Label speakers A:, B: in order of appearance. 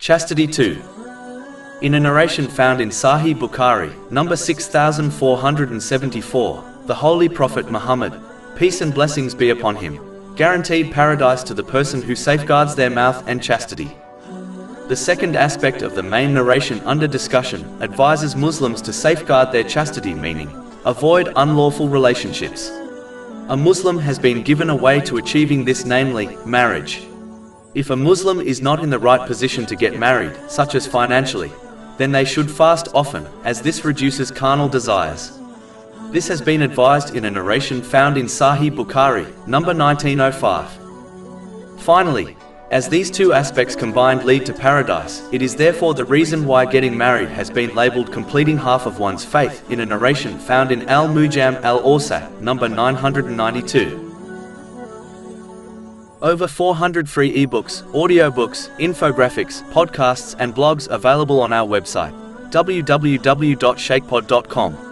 A: Chastity 2. In a narration found in Sahih Bukhari, number 6474, the Holy Prophet Muhammad, peace and blessings be upon him, guaranteed paradise to the person who safeguards their mouth and chastity. The second aspect of the main narration under discussion advises Muslims to safeguard their chastity, meaning, avoid unlawful relationships. A Muslim has been given a way to achieving this, namely, marriage. If a Muslim is not in the right position to get married, such as financially, then they should fast often, as this reduces carnal desires. This has been advised in a narration found in Sahih Bukhari, number 1905. Finally, as these two aspects combined lead to paradise, it is therefore the reason why getting married has been labelled completing half of one's faith in a narration found in Al-Mujam al-Awsat, number 992. Over 400 free ebooks, audiobooks, infographics, podcasts and blogs available on our website, www.shakepod.com.